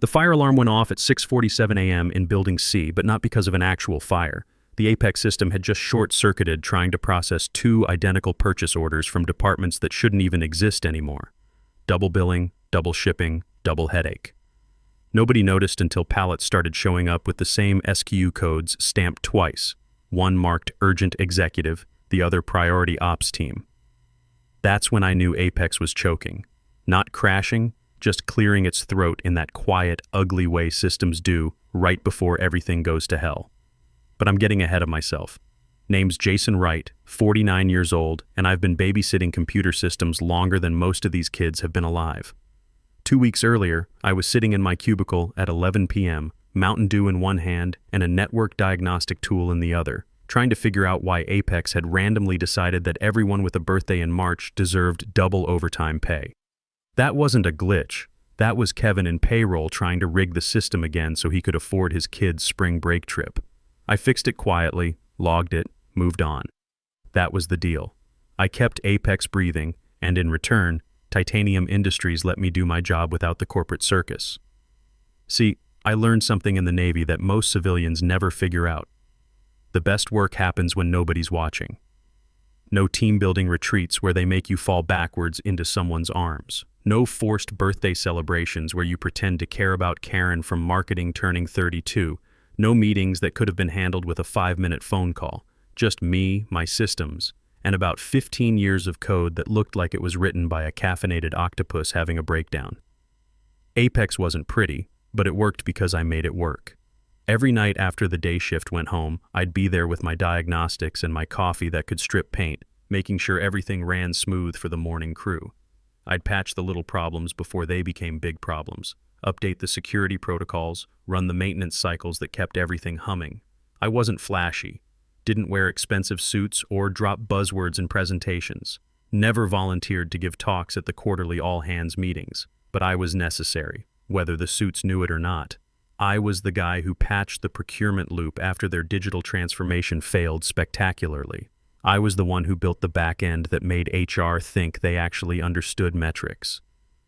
The fire alarm went off at 6:47 a.m. in Building C, but not because of an actual fire. The Apex system had just short-circuited trying to process two identical purchase orders from departments that shouldn't even exist anymore. Double billing, double shipping, double headache. Nobody noticed until pallets started showing up with the same SKU codes stamped twice, one marked Urgent Executive, the other Priority Ops Team. That's when I knew Apex was choking. Not crashing, just clearing its throat in that quiet, ugly way systems do right before everything goes to hell. But I'm getting ahead of myself. Name's Jason Wright, 49 years old, and I've been babysitting computer systems longer than most of these kids have been alive. 2 weeks earlier, I was sitting in my cubicle at 11 p.m., Mountain Dew in one hand and a network diagnostic tool in the other, trying to figure out why Apex had randomly decided that everyone with a birthday in March deserved double overtime pay. That wasn't a glitch. That was Kevin in payroll trying to rig the system again so he could afford his kid's spring break trip. I fixed it quietly, logged it, moved on. That was the deal. I kept Apex breathing, and in return, Titanium Industries let me do my job without the corporate circus. See, I learned something in the Navy that most civilians never figure out. The best work happens when nobody's watching. No team-building retreats where they make you fall backwards into someone's arms. No forced birthday celebrations where you pretend to care about Karen from marketing turning 32. No meetings that could have been handled with a 5-minute phone call. Just me, my systems, and about 15 years of code that looked like it was written by a caffeinated octopus having a breakdown. Apex wasn't pretty, but it worked because I made it work. Every night after the day shift went home, I'd be there with my diagnostics and my coffee that could strip paint, making sure everything ran smooth for the morning crew. I'd patch the little problems before they became big problems, update the security protocols, run the maintenance cycles that kept everything humming. I wasn't flashy, didn't wear expensive suits or drop buzzwords in presentations, never volunteered to give talks at the quarterly all-hands meetings, but I was necessary, whether the suits knew it or not. I was the guy who patched the procurement loop after their digital transformation failed spectacularly. I was the one who built the back end that made HR think they actually understood metrics.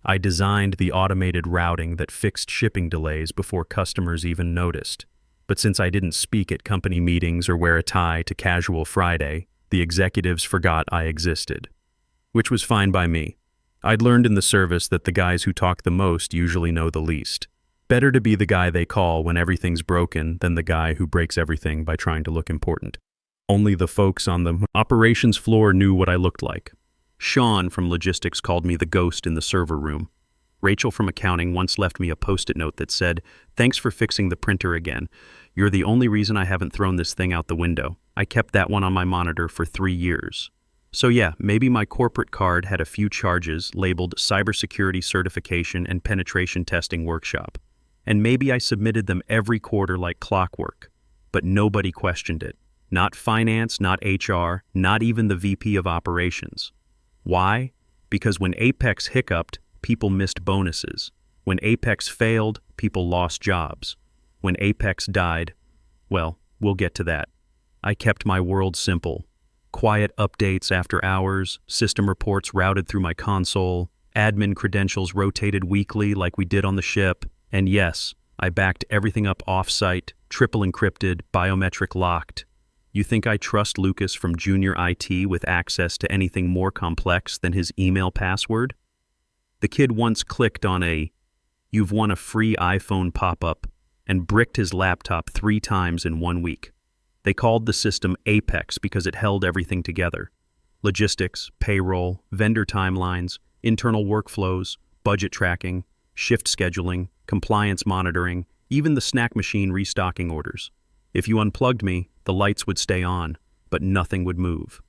I designed the automated routing that fixed shipping delays before customers even noticed. But since I didn't speak at company meetings or wear a tie to casual Friday, the executives forgot I existed. Which was fine by me. I'd learned in the service that the guys who talk the most usually know the least. Better to be the guy they call when everything's broken than the guy who breaks everything by trying to look important. Only the folks on the operations floor knew what I looked like. Sean from logistics called me the ghost in the server room. Rachel from accounting once left me a post-it note that said, "Thanks for fixing the printer again. You're the only reason I haven't thrown this thing out the window." I kept that one on my monitor for 3 years. So yeah, maybe my corporate card had a few charges labeled cybersecurity certification and penetration testing workshop. And maybe I submitted them every quarter like clockwork. But nobody questioned it. Not finance, not HR, not even the VP of operations. Why? Because when Apex hiccuped, people missed bonuses. When Apex failed, people lost jobs. When Apex died, well, we'll get to that. I kept my world simple. Quiet updates after hours, system reports routed through my console, admin credentials rotated weekly like we did on the ship, and yes, I backed everything up off-site, triple encrypted, biometric locked. You think I trust Lucas from Junior IT with access to anything more complex than his email password? The kid once clicked on a "You've won a free iPhone" pop-up and bricked his laptop 3 times in 1 week. They called the system Apex because it held everything together. Logistics, payroll, vendor timelines, internal workflows, budget tracking, shift scheduling, compliance monitoring, even the snack machine restocking orders. If you unplugged me, the lights would stay on, but nothing would move.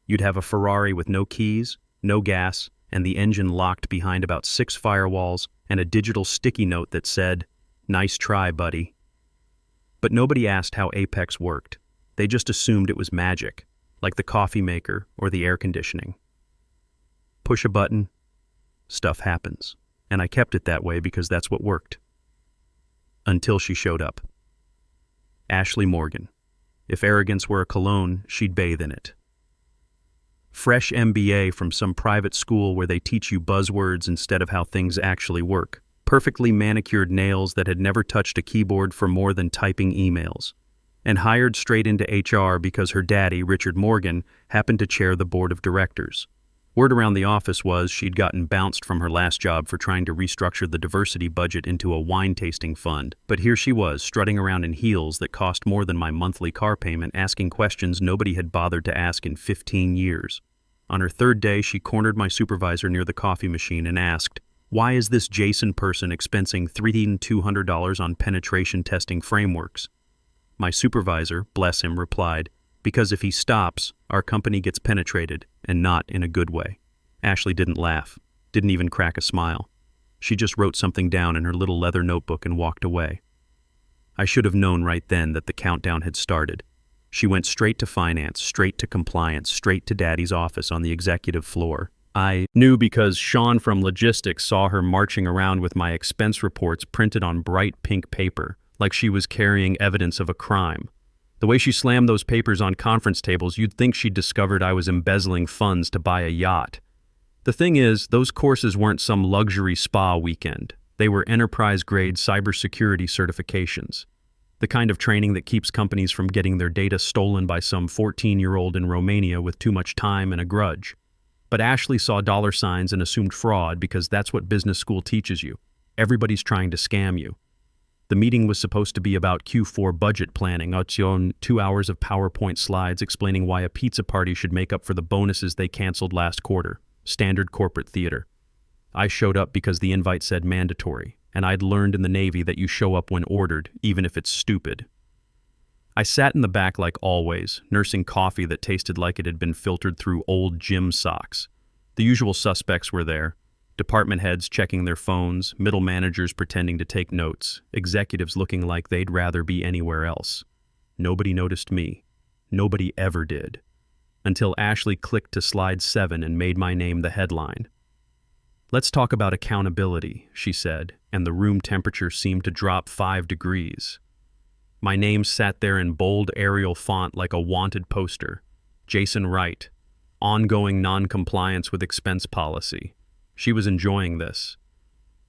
You'd have a Ferrari with no keys, no gas, and the engine locked behind about 6 firewalls and a digital sticky note that said, "Nice try, buddy." But nobody asked how Apex worked. They just assumed it was magic, like the coffee maker or the air conditioning. Push a button, stuff happens. And I kept it that way because that's what worked. Until she showed up. Ashley Morgan. If arrogance were a cologne, she'd bathe in it. Fresh MBA from some private school where they teach you buzzwords instead of how things actually work. perfectly manicured nails that had never touched a keyboard for more than typing emails, and hired straight into HR because her daddy, Richard Morgan, happened to chair the board of directors. Word around the office was she'd gotten bounced from her last job for trying to restructure the diversity budget into a wine-tasting fund. But here she was, strutting around in heels that cost more than my monthly car payment, asking questions nobody had bothered to ask in 15 years. On her third day, she cornered my supervisor near the coffee machine and asked, "Why is this Jason person expensing $3,200 on penetration testing frameworks?" My supervisor, bless him, replied, "Because if he stops, our company gets penetrated, and not in a good way." Ashley didn't laugh, didn't even crack a smile. She just wrote something down in her little leather notebook and walked away. I should have known right then that the countdown had started. She went straight to finance, straight to compliance, straight to Daddy's office on the executive floor. I knew because Sean from logistics saw her marching around with my expense reports printed on bright pink paper, like she was carrying evidence of a crime. The way she slammed those papers on conference tables, you'd think she'd discovered I was embezzling funds to buy a yacht. The thing is, those courses weren't some luxury spa weekend. They were enterprise-grade cybersecurity certifications. The kind of training that keeps companies from getting their data stolen by some 14-year-old in Romania with too much time and a grudge. But Ashley saw dollar signs and assumed fraud because that's what business school teaches you. Everybody's trying to scam you. The meeting was supposed to be about Q4 budget planning, 2 hours of PowerPoint slides explaining why a pizza party should make up for the bonuses they canceled last quarter. Standard corporate theater. I showed up because the invite said mandatory, and I'd learned in the Navy that you show up when ordered, even if it's stupid. I sat in the back like always, nursing coffee that tasted like it had been filtered through old gym socks. The usual suspects were there. Department heads checking their phones, middle managers pretending to take notes, executives looking like they'd rather be anywhere else. Nobody noticed me. Nobody ever did. Until Ashley clicked to slide 7 and made my name the headline. "Let's talk about accountability," she said, and the room temperature seemed to drop 5 degrees. My name sat there in bold Arial font like a wanted poster. Jason Wright. Ongoing non-compliance with expense policy. She was enjoying this.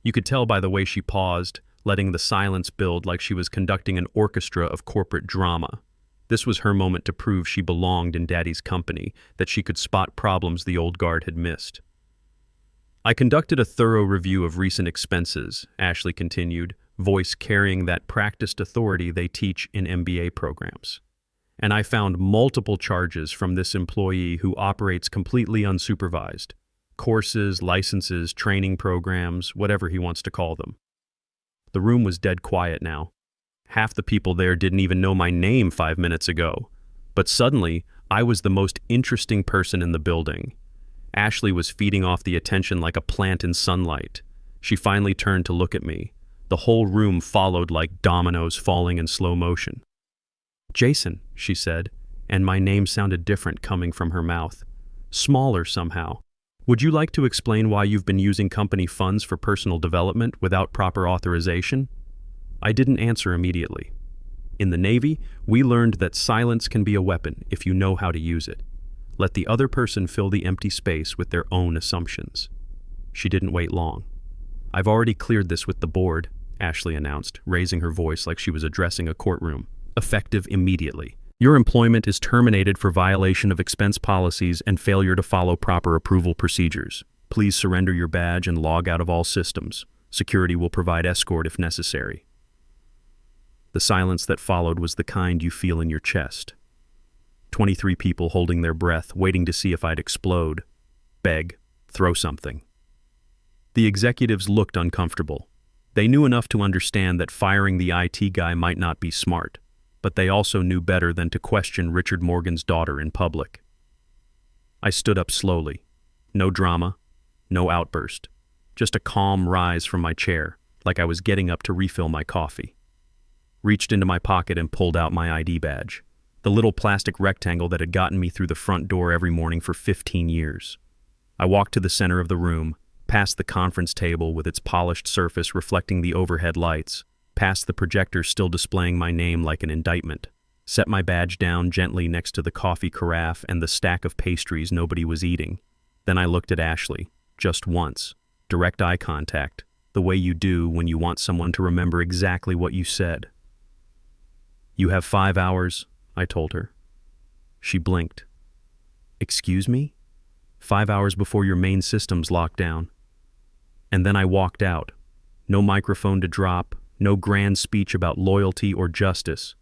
You could tell by the way she paused, letting the silence build like she was conducting an orchestra of corporate drama. This was her moment to prove she belonged in Daddy's company, that she could spot problems the old guard had missed. "I conducted a thorough review of recent expenses," Ashley continued, voice carrying that practiced authority they teach in MBA programs. "And I found multiple charges from this employee who operates completely unsupervised. Courses, licenses, training programs, whatever he wants to call them." The room was dead quiet now. Half the people there didn't even know my name 5 minutes ago. But suddenly, I was the most interesting person in the building. Ashley was feeding off the attention like a plant in sunlight. She finally turned to look at me. The whole room followed like dominoes falling in slow motion. "Jason," she said, and my name sounded different coming from her mouth. Smaller somehow. "Would you like to explain why you've been using company funds for personal development without proper authorization?" I didn't answer immediately. In the Navy, we learned that silence can be a weapon if you know how to use it. Let the other person fill the empty space with their own assumptions. She didn't wait long. "I've already cleared this with the board," Ashley announced, raising her voice like she was addressing a courtroom. "Effective immediately. Your employment is terminated for violation of expense policies and failure to follow proper approval procedures. Please surrender your badge and log out of all systems. Security will provide escort if necessary." The silence that followed was the kind you feel in your chest. 23 people holding their breath, waiting to see if I'd explode. Beg. Throw something. The executives looked uncomfortable. They knew enough to understand that firing the IT guy might not be smart, but they also knew better than to question Richard Morgan's daughter in public. I stood up slowly. No drama, no outburst. Just a calm rise from my chair, like I was getting up to refill my coffee. Reached into my pocket and pulled out my ID badge, the little plastic rectangle that had gotten me through the front door every morning for 15 years. I walked to the center of the room, past the conference table with its polished surface reflecting the overhead lights, past the projector still displaying my name like an indictment, set my badge down gently next to the coffee carafe and the stack of pastries nobody was eating. Then I looked at Ashley, just once, direct eye contact, the way you do when you want someone to remember exactly what you said. "You have 5 hours," I told her. She blinked. "Excuse me? 5 hours before your main systems lock down." And then I walked out. No microphone to drop, no grand speech about loyalty or justice.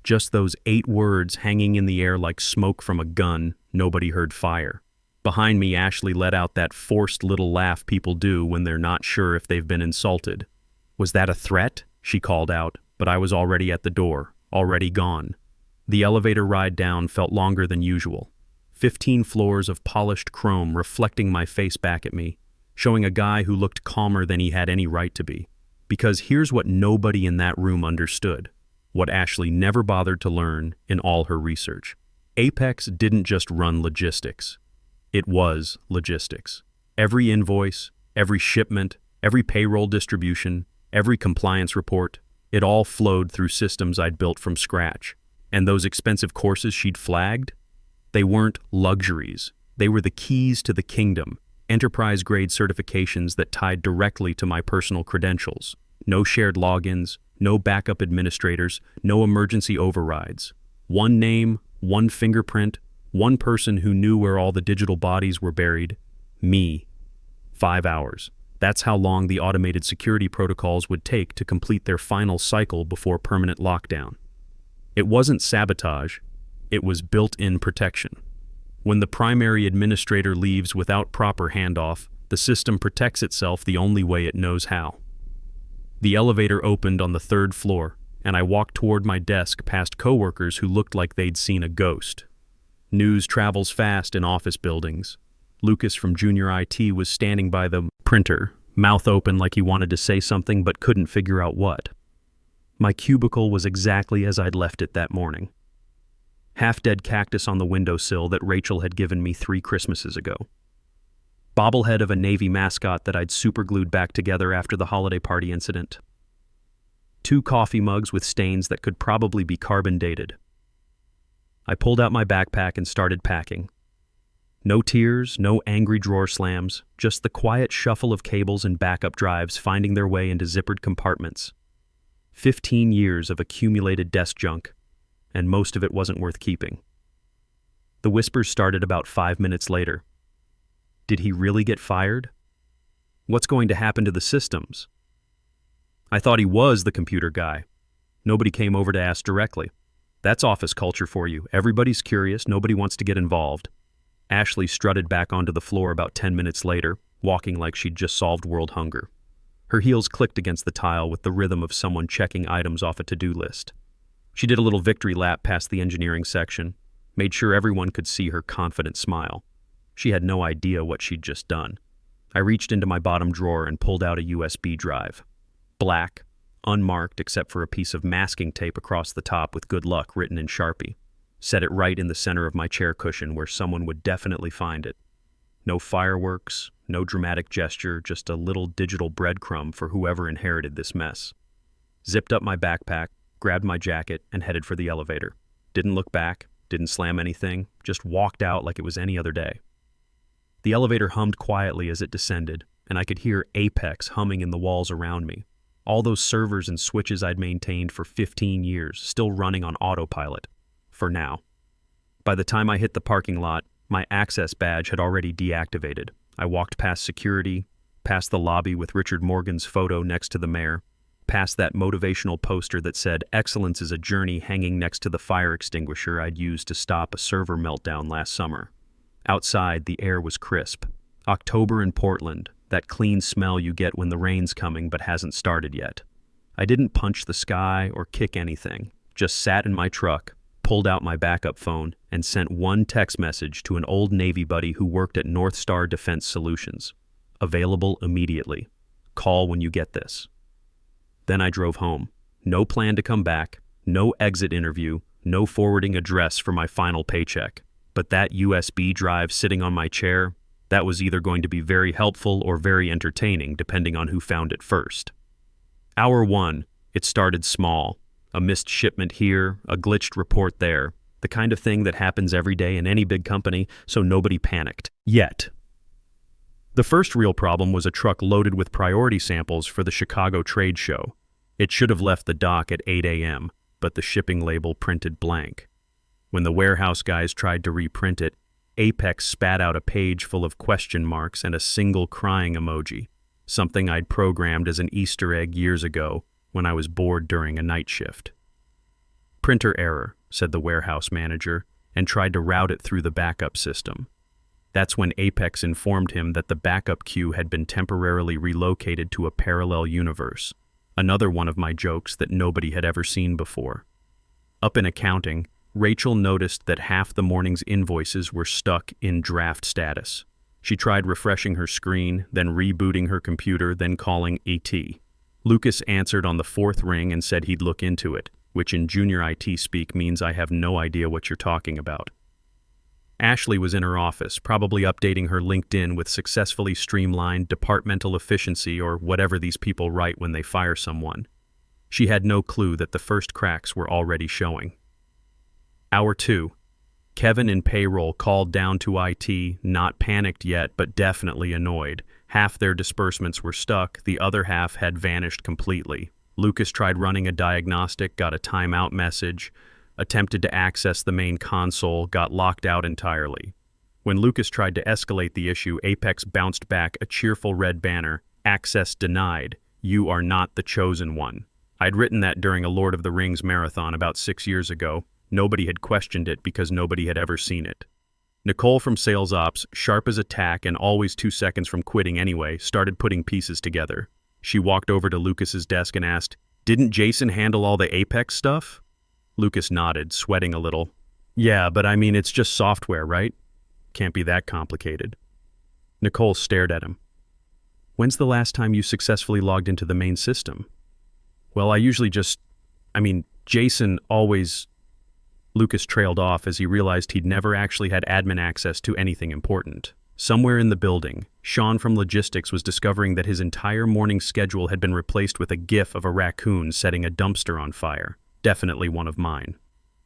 Just those 8 words hanging in the air like smoke from a gun. Nobody heard fire. Behind me, Ashley let out that forced little laugh people do when they're not sure if they've been insulted. "Was that a threat?" she called out, but I was already at the door, already gone. The elevator ride down felt longer than usual. 15 floors of polished chrome reflecting my face back at me, showing a guy who looked calmer than he had any right to be. Because here's what nobody in that room understood, what Ashley never bothered to learn in all her research. Apex didn't just run logistics. It was logistics. Every invoice, every shipment, every payroll distribution, every compliance report, it all flowed through systems I'd built from scratch. And those expensive courses she'd flagged? They weren't luxuries. They were the keys to the kingdom, enterprise-grade certifications that tied directly to my personal credentials. No shared logins, no backup administrators, no emergency overrides. One name, one fingerprint, one person who knew where all the digital bodies were buried. Me. 5 hours. That's how long the automated security protocols would take to complete their final cycle before permanent lockdown. It wasn't sabotage, it was built-in protection. When the primary administrator leaves without proper handoff, the system protects itself the only way it knows how. The elevator opened on the 3rd floor, and I walked toward my desk past coworkers who looked like they'd seen a ghost. News travels fast in office buildings. Lucas from Junior IT was standing by the printer, mouth open like he wanted to say something but couldn't figure out what. My cubicle was exactly as I'd left it that morning. Half-dead cactus on the windowsill that Rachel had given me 3 Christmases ago. Bobblehead of a Navy mascot that I'd superglued back together after the holiday party incident. 2 coffee mugs with stains that could probably be carbon dated. I pulled out my backpack and started packing. No tears, no angry drawer slams, just the quiet shuffle of cables and backup drives finding their way into zippered compartments. 15 years of accumulated desk junk, and most of it wasn't worth keeping. The whispers started about 5 minutes later. Did he really get fired? What's going to happen to the systems? I thought he was the computer guy. Nobody came over to ask directly. That's office culture for you. Everybody's curious, nobody wants to get involved. Ashley strutted back onto the floor about 10 minutes later, walking like she'd just solved world hunger. Her heels clicked against the tile with the rhythm of someone checking items off a to-do list. She did a little victory lap past the engineering section, made sure everyone could see her confident smile. She had no idea what she'd just done. I reached into my bottom drawer and pulled out a USB drive. Black, unmarked except for a piece of masking tape across the top with good luck written in Sharpie. Set it right in the center of my chair cushion where someone would definitely find it. No fireworks, no dramatic gesture, just a little digital breadcrumb for whoever inherited this mess. Zipped up my backpack, grabbed my jacket, and headed for the elevator. Didn't look back, didn't slam anything, just walked out like it was any other day. The elevator hummed quietly as it descended, and I could hear Apex humming in the walls around me. All those servers and switches I'd maintained for 15 years, still running on autopilot. For now. By the time I hit the parking lot, my access badge had already deactivated. I walked past security, past the lobby with Richard Morgan's photo next to the mayor, past that motivational poster that said excellence is a journey hanging next to the fire extinguisher I'd used to stop a server meltdown last summer. Outside, the air was crisp. October in Portland, that clean smell you get when the rain's coming but hasn't started yet. I didn't punch the sky or kick anything, just sat in my truck, pulled out my backup phone, and sent one text message to an old Navy buddy who worked at North Star Defense Solutions. Available immediately. Call when you get this. Then I drove home. No plan to come back, no exit interview, no forwarding address for my final paycheck. But that USB drive sitting on my chair, that was either going to be very helpful or very entertaining, depending on who found it first. Hour 1, it started small. A missed shipment here, a glitched report there, the kind of thing that happens every day in any big company, so nobody panicked. Yet. The first real problem was a truck loaded with priority samples for the Chicago trade show. It should have left the dock at 8 a.m., but the shipping label printed blank. When the warehouse guys tried to reprint it, Apex spat out a page full of question marks and a single crying emoji, something I'd programmed as an Easter egg years ago when I was bored during a night shift. "Printer error," said the warehouse manager, and tried to route it through the backup system. That's when Apex informed him that the backup queue had been temporarily relocated to a parallel universe, another one of my jokes that nobody had ever seen before. Up in accounting, Rachel noticed that half the morning's invoices were stuck in draft status. She tried refreshing her screen, then rebooting her computer, then calling AT. Lucas answered on the fourth ring and said he'd look into it, which in junior IT speak means I have no idea what you're talking about. Ashley was in her office, probably updating her LinkedIn with successfully streamlined departmental efficiency or whatever these people write when they fire someone. She had no clue that the first cracks were already showing. Hour 2. Kevin in payroll called down to IT, not panicked yet, but definitely annoyed. Half their disbursements were stuck, the other half had vanished completely. Lucas tried running a diagnostic, got a timeout message, attempted to access the main console, got locked out entirely. When Lucas tried to escalate the issue, Apex bounced back a cheerful red banner, "Access denied. You are not the chosen one." I'd written that during a Lord of the Rings marathon about 6 years ago. Nobody had questioned it because nobody had ever seen it. Nicole from Sales Ops, sharp as a tack and always 2 seconds from quitting anyway, started putting pieces together. She walked over to Lucas's desk and asked, "Didn't Jason handle all the Apex stuff?" Lucas nodded, sweating a little. "Yeah, but I mean, it's just software, right? Can't be that complicated." Nicole stared at him. "When's the last time you successfully logged into the main system?" "Well, Jason always..." Lucas trailed off as he realized he'd never actually had admin access to anything important. Somewhere in the building, Sean from logistics was discovering that his entire morning schedule had been replaced with a gif of a raccoon setting a dumpster on fire. Definitely one of mine.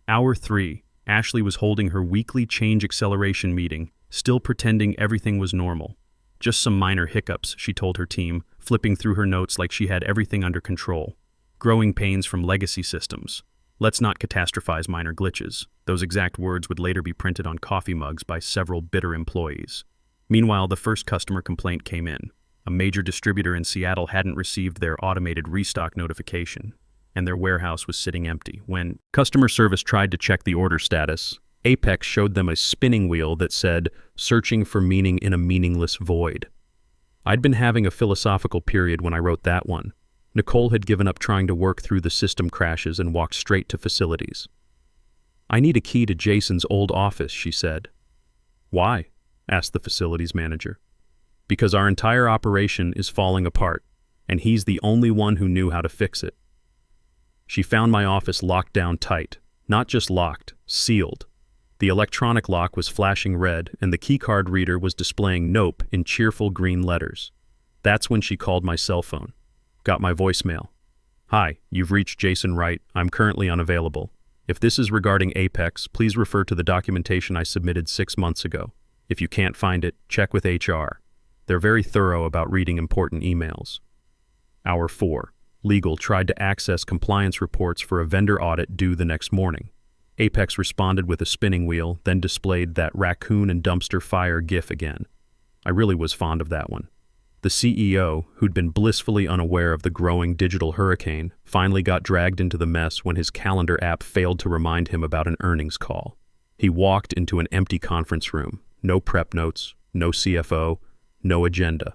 Hour 3. Ashley was holding her weekly change acceleration meeting, still pretending everything was normal. Just some minor hiccups, she told her team, flipping through her notes like she had everything under control. Growing pains from legacy systems. Let's not catastrophize minor glitches. Those exact words would later be printed on coffee mugs by several bitter employees. Meanwhile, the first customer complaint came in. A major distributor in Seattle hadn't received their automated restock notification, and their warehouse was sitting empty. When customer service tried to check the order status, Apex showed them a spinning wheel that said, "Searching for meaning in a meaningless void." I'd been having a philosophical period when I wrote that one. Nicole had given up trying to work through the system crashes and walked straight to facilities. "I need a key to Jason's old office," she said. "Why?" asked the facilities manager. "Because our entire operation is falling apart, and he's the only one who knew how to fix it." She found my office locked down tight. Not just locked, sealed. The electronic lock was flashing red, and the keycard reader was displaying "Nope" in cheerful green letters. That's when she called my cell phone. Got my voicemail. "Hi, you've reached Jason Wright. I'm currently unavailable. If this is regarding Apex, please refer to the documentation I submitted 6 months ago. If you can't find it, check with HR. They're very thorough about reading important emails." Hour 4. Legal tried to access compliance reports for a vendor audit due the next morning. Apex responded with a spinning wheel, then displayed that raccoon and dumpster fire gif again. I really was fond of that one. The CEO, who'd been blissfully unaware of the growing digital hurricane, finally got dragged into the mess when his calendar app failed to remind him about an earnings call. He walked into an empty conference room. No prep notes, no CFO, no agenda.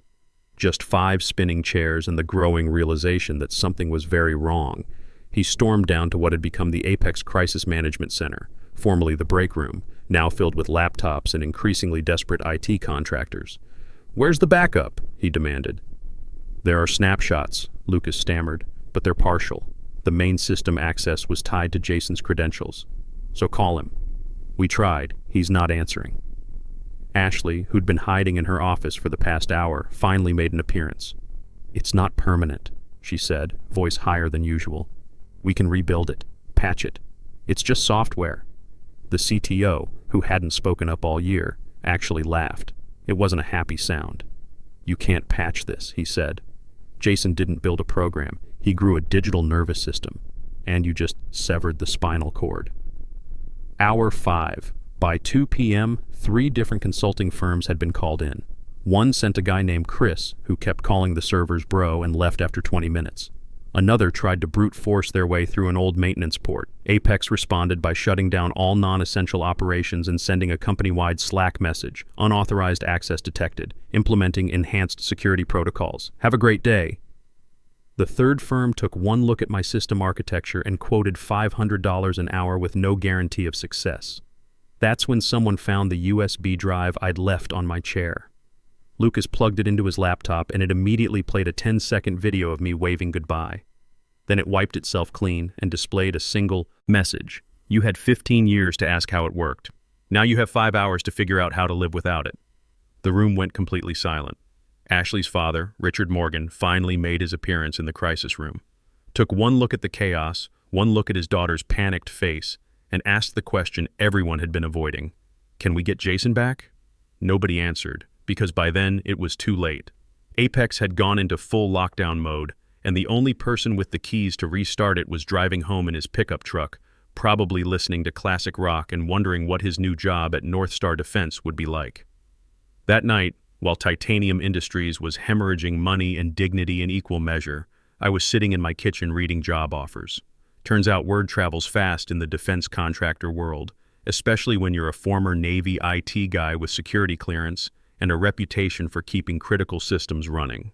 Just 5 spinning chairs and the growing realization that something was very wrong. He stormed down to what had become the Apex Crisis Management Center, formerly the break room, now filled with laptops and increasingly desperate IT contractors. "Where's the backup?" he demanded. "There are snapshots," Lucas stammered, "but they're partial. The main system access was tied to Jason's credentials. So call him." We tried. He's not answering. Ashley, who'd been hiding in her office for the past hour, finally made an appearance. "It's not permanent," she said, voice higher than usual. "We can rebuild it, patch it. It's just software." The CTO, who hadn't spoken up all year, actually laughed. It wasn't a happy sound. "You can't patch this," he said. "Jason didn't build a program. He grew a digital nervous system. And you just severed the spinal cord." Hour 5. By 2 p.m., 3 different consulting firms had been called in. One sent a guy named Chris, who kept calling the servers bro and left after 20 minutes. Another tried to brute force their way through an old maintenance port. Apex responded by shutting down all non-essential operations and sending a company-wide Slack message, "Unauthorized access detected, implementing enhanced security protocols. Have a great day." The third firm took one look at my system architecture and quoted $500 an hour with no guarantee of success. That's when someone found the USB drive I'd left on my chair. Lucas plugged it into his laptop and it immediately played a 10-second video of me waving goodbye. Then it wiped itself clean and displayed a single message. "You had 15 years to ask how it worked. Now you have 5 hours to figure out how to live without it." The room went completely silent. Ashley's father, Richard Morgan, finally made his appearance in the crisis room, took one look at the chaos, one look at his daughter's panicked face, and asked the question everyone had been avoiding. "Can we get Jason back?" Nobody answered, because by then it was too late. Apex had gone into full lockdown mode, and the only person with the keys to restart it was driving home in his pickup truck, probably listening to classic rock and wondering what his new job at North Star Defense would be like. That night, while Titanium Industries was hemorrhaging money and dignity in equal measure, I was sitting in my kitchen reading job offers. Turns out word travels fast in the defense contractor world, especially when you're a former Navy IT guy with security clearance and a reputation for keeping critical systems running.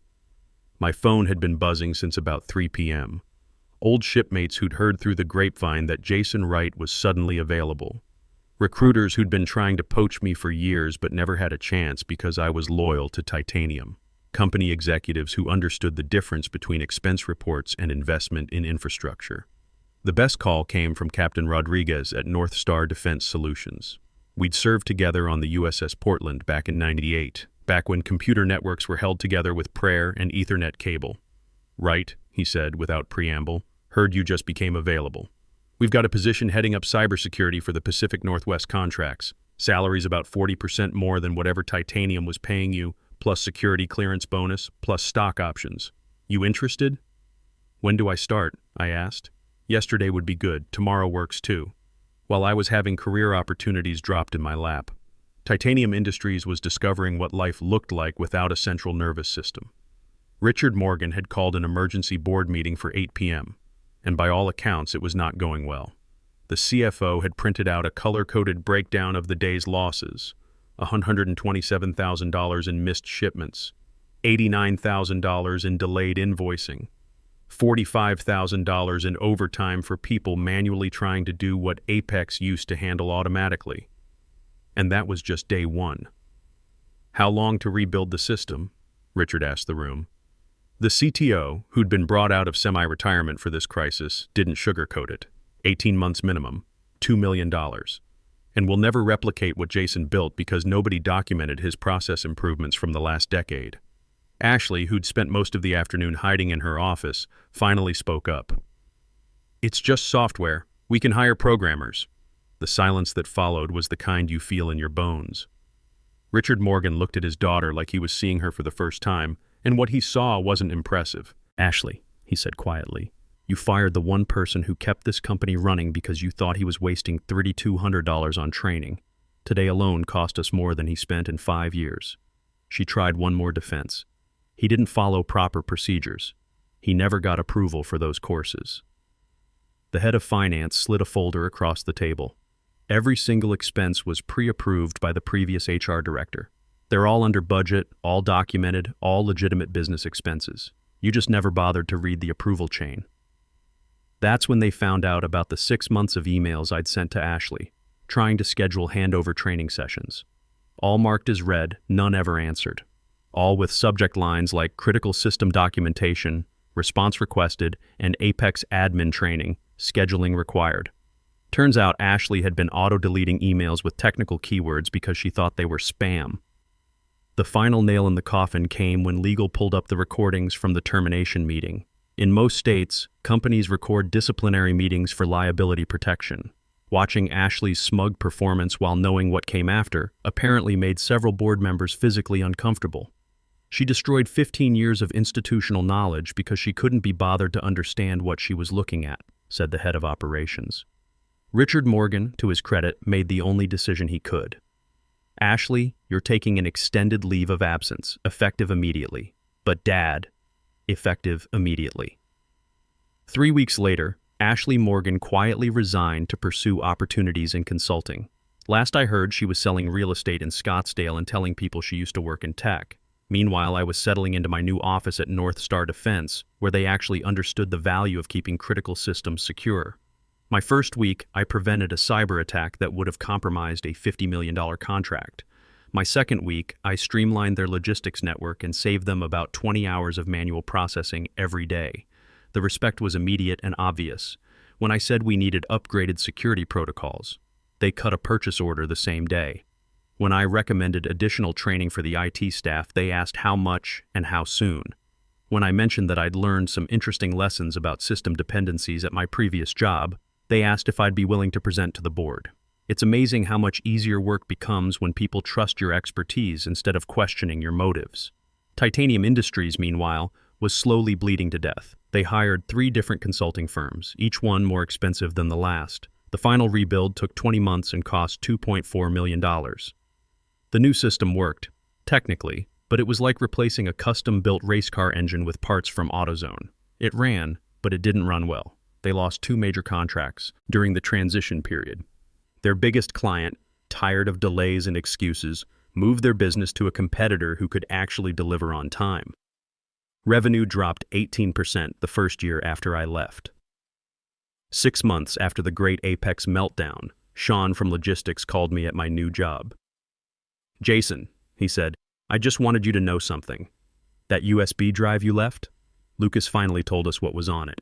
My phone had been buzzing since about 3 p.m. Old shipmates who'd heard through the grapevine that Jason Wright was suddenly available. Recruiters who'd been trying to poach me for years but never had a chance because I was loyal to Titanium. Company executives who understood the difference between expense reports and investment in infrastructure. The best call came from Captain Rodriguez at North Star Defense Solutions. We'd served together on the USS Portland back in '98, back when computer networks were held together with prayer and Ethernet cable. "Right," he said without preamble. "Heard you just became available. We've got a position heading up cybersecurity for the Pacific Northwest contracts. Salary's about 40% more than whatever Titanium was paying you, plus security clearance bonus, plus stock options. You interested?" "When do I start?" I asked. "Yesterday would be good. Tomorrow works too." While I was having career opportunities dropped in my lap, Titanium Industries was discovering what life looked like without a central nervous system. Richard Morgan had called an emergency board meeting for 8 p.m., and by all accounts it was not going well. The CFO had printed out a color-coded breakdown of the day's losses: $127,000 in missed shipments, $89,000 in delayed invoicing, $45,000 in overtime for people manually trying to do what Apex used to handle automatically. And that was just day 1. "How long to rebuild the system?" Richard asked the room. The CTO, who'd been brought out of semi-retirement for this crisis, didn't sugarcoat it. 18 months minimum, $2 million. And we'll never replicate what Jason built because nobody documented his process improvements from the last decade. Ashley, who'd spent most of the afternoon hiding in her office, finally spoke up. "It's just software. We can hire programmers." The silence that followed was the kind you feel in your bones. Richard Morgan looked at his daughter like he was seeing her for the first time, and what he saw wasn't impressive. "Ashley," he said quietly, "you fired the one person who kept this company running because you thought he was wasting $3,200 on training. Today alone cost us more than he spent in 5 years." She tried one more defense. "He didn't follow proper procedures. He never got approval for those courses." The head of finance slid a folder across the table. Every single expense was pre-approved by the previous HR director. They're all under budget, all documented, all legitimate business expenses. You just never bothered to read the approval chain. That's when they found out about the 6 months of emails I'd sent to Ashley, trying to schedule handover training sessions. All marked as read, none ever answered. All with subject lines like critical system documentation, response requested, and Apex admin training, scheduling required. Turns out Ashley had been auto-deleting emails with technical keywords because she thought they were spam. The final nail in the coffin came when legal pulled up the recordings from the termination meeting. In most states, companies record disciplinary meetings for liability protection. Watching Ashley's smug performance while knowing what came after apparently made several board members physically uncomfortable. She destroyed 15 years of institutional knowledge because she couldn't be bothered to understand what she was looking at, said the head of operations. Richard Morgan, to his credit, made the only decision he could. Ashley, you're taking an extended leave of absence, effective immediately. But Dad, effective immediately. 3 weeks later, Ashley Morgan quietly resigned to pursue opportunities in consulting. Last I heard, she was selling real estate in Scottsdale and telling people she used to work in tech. Meanwhile, I was settling into my new office at North Star Defense, where they actually understood the value of keeping critical systems secure. My first week, I prevented a cyber attack that would have compromised a $50 million contract. My second week, I streamlined their logistics network and saved them about 20 hours of manual processing every day. The respect was immediate and obvious. When I said we needed upgraded security protocols, they cut a purchase order the same day. When I recommended additional training for the IT staff, they asked how much and how soon. When I mentioned that I'd learned some interesting lessons about system dependencies at my previous job, they asked if I'd be willing to present to the board. It's amazing how much easier work becomes when people trust your expertise instead of questioning your motives. Titanium Industries, meanwhile, was slowly bleeding to death. They hired 3 different consulting firms, each one more expensive than the last. The final rebuild took 20 months and cost $2.4 million. The new system worked, technically, but it was like replacing a custom-built race car engine with parts from AutoZone. It ran, but it didn't run well. They lost 2 major contracts during the transition period. Their biggest client, tired of delays and excuses, moved their business to a competitor who could actually deliver on time. Revenue dropped 18% the first year after I left. 6 months after the Great Apex meltdown, Sean from logistics called me at my new job. "Jason," he said, "I just wanted you to know something. That USB drive you left? Lucas finally told us what was on it.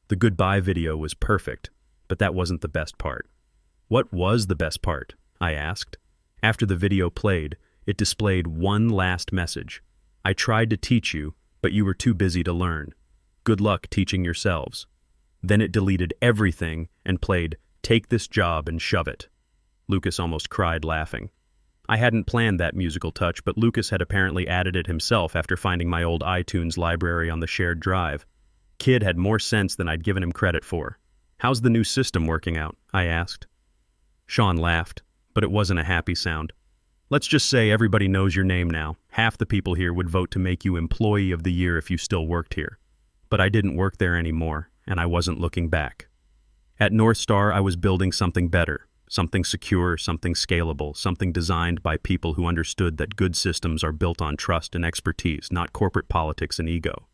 The goodbye video was perfect, but that wasn't the best part." "What was the best part?" I asked. After the video played, it displayed one last message. "I tried to teach you, but you were too busy to learn. Good luck teaching yourselves." Then it deleted everything and played, "Take this job and shove it." Lucas almost cried laughing. I hadn't planned that musical touch, but Lucas had apparently added it himself after finding my old iTunes library on the shared drive. Kid had more sense than I'd given him credit for. "How's the new system working out?" I asked. Sean laughed, but it wasn't a happy sound. "Let's just say everybody knows your name now. Half the people here would vote to make you Employee of the Year if you still worked here. But I didn't work there anymore, and I wasn't looking back. At North Star, I was building something better, something secure, something scalable, something designed by people who understood that good systems are built on trust and expertise, not corporate politics and ego.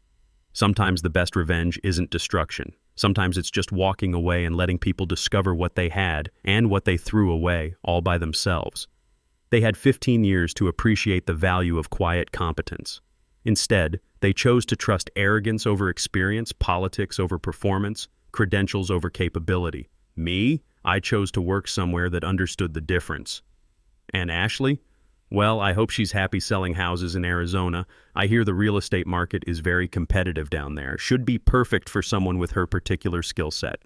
Sometimes the best revenge isn't destruction. Sometimes it's just walking away and letting people discover what they had and what they threw away, all by themselves. They had 15 years to appreciate the value of quiet competence. Instead, they chose to trust arrogance over experience, politics over performance, credentials over capability. Me? I chose to work somewhere that understood the difference. And Ashley? Well, I hope she's happy selling houses in Arizona. I hear the real estate market is very competitive down there. Should be perfect for someone with her particular skill set.